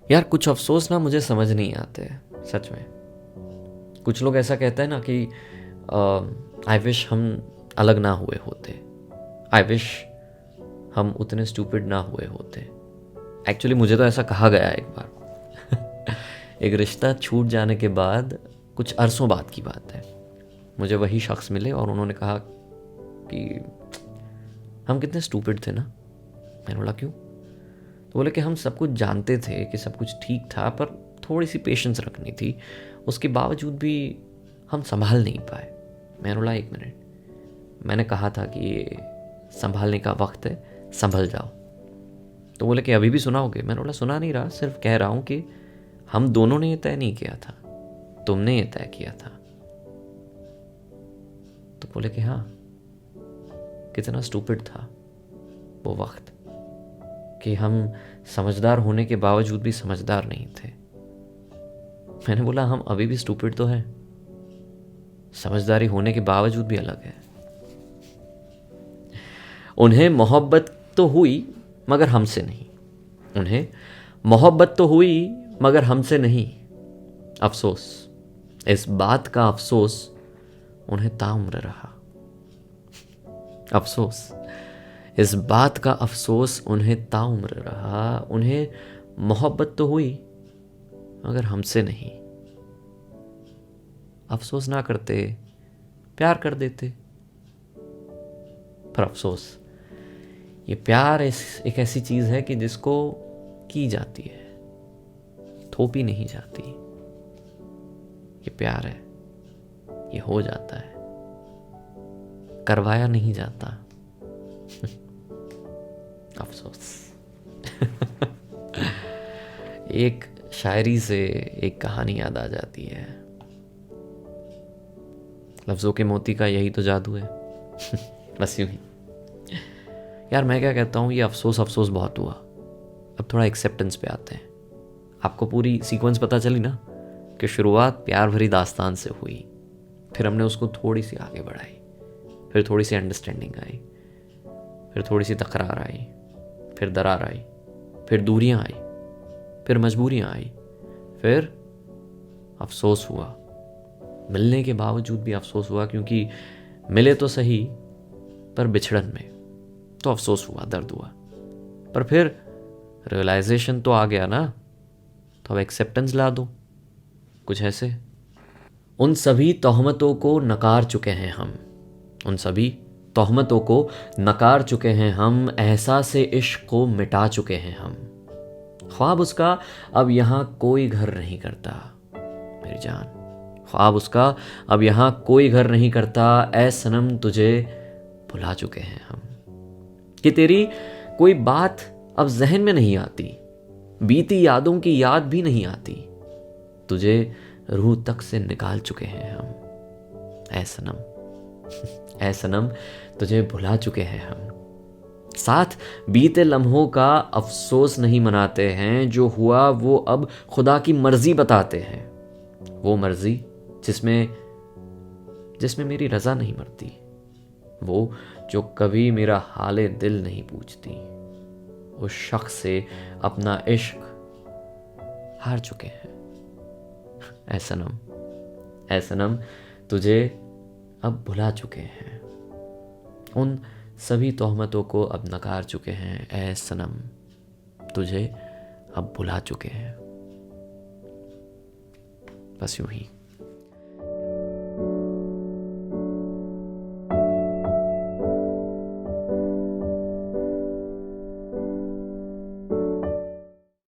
यार कुछ अफसोस ना मुझे समझ नहीं आते सच में। कुछ लोग ऐसा कहते हैं ना कि आई विश हम अलग ना हुए होते, आई विश हम उतने स्टूपिड ना हुए होते। एक्चुअली मुझे तो ऐसा कहा गया एक बार एक रिश्ता छूट जाने के बाद कुछ अरसों बाद की बात है, मुझे वही शख्स मिले और उन्होंने कहा कि हम कितने स्टूपिड थे ना। मैंने बोला क्यों? तो बोले कि हम सब कुछ जानते थे कि सब कुछ ठीक था, पर थोड़ी सी पेशेंस रखनी थी, उसके बावजूद भी हम संभाल नहीं पाए। मैंने बोला एक मिनट, मैंने कहा था कि ये संभालने का वक्त है, संभल जाओ। तो बोले कि अभी भी सुनाओगे? मैंने बोला सुना नहीं रहा, सिर्फ कह रहा हूँ कि हम दोनों ने ये तय नहीं किया था, तुमने ये तय किया था। तो बोले कि हाँ, कितना स्टूपिड था वो वक्त कि हम समझदार होने के बावजूद भी समझदार नहीं थे। मैंने बोला हम अभी भी स्टूपिड तो हैं, समझदारी होने के बावजूद भी अलग है। उन्हें मोहब्बत तो हुई मगर हमसे नहीं, उन्हें मोहब्बत तो हुई मगर हमसे नहीं। अफसोस, इस बात का अफसोस उन्हें ताउम्र रहा। अफसोस, इस बात का अफसोस उन्हें ताउम्र रहा। उन्हें मोहब्बत तो हुई मगर हमसे नहीं। अफसोस ना करते, प्यार कर देते। पर अफसोस, ये प्यार एक ऐसी चीज है कि जिसको की जाती है, थोपी नहीं जाती। ये प्यार है, ये हो जाता है, करवाया नहीं जाता। अफसोस। एक शायरी से एक कहानी याद आ जाती है। लफ्जों के मोती का यही तो जादू है। बस यूं ही। यार मैं क्या कहता हूँ, ये अफसोस अफसोस बहुत हुआ, अब थोड़ा एक्सेप्टेंस पे आते हैं। आपको पूरी सीक्वेंस पता चली ना कि शुरुआत प्यार भरी दास्तान से हुई, फिर हमने उसको थोड़ी सी आगे बढ़ाई, फिर थोड़ी सी अंडरस्टैंडिंग आई, फिर थोड़ी सी तकरार आई, फिर दरार आई, फिर दूरियां आई, फिर मजबूरियां आई, फिर अफसोस हुआ। मिलने के बावजूद भी अफसोस हुआ, क्योंकि मिले तो सही पर बिछड़न में तो अफसोस हुआ, दर्द हुआ। पर फिर रियलाइजेशन तो आ गया ना, तो अब एक्सेप्टेंस ला दो, कुछ ऐसे। उन सभी तोहमतों को नकार चुके हैं हम, उन सभी तोहमतों को नकार चुके हैं हम, एहसास-ए इश्क को मिटा चुके हैं हम। ख्वाब उसका अब यहाँ कोई घर नहीं करता मेरी जान, ख्वाब उसका अब यहाँ कोई घर नहीं करता। ऐ सनम तुझे भुला चुके हैं हम, कि तेरी कोई बात अब जहन में नहीं आती, बीती यादों की याद भी नहीं आती, तुझे रूह तक से निकाल चुके हैं हम। ऐ सनम, ऐ सनम तुझे भुला चुके हैं हम। साथ बीते लम्हों का अफसोस नहीं मनाते हैं, जो हुआ वो अब खुदा की मर्जी बताते हैं। वो मर्जी जिसमें जिसमें मेरी रजा नहीं मरती, वो जो कभी मेरा हाले दिल नहीं पूछती। उस शख्स से अपना इश्क हार चुके हैं। ऐ सनम, ऐ सनम तुझे अब भुला चुके हैं। उन सभी तोहमतों को अब नकार चुके हैं। ऐ सनम तुझे अब भुला चुके हैं। बस यूं ही।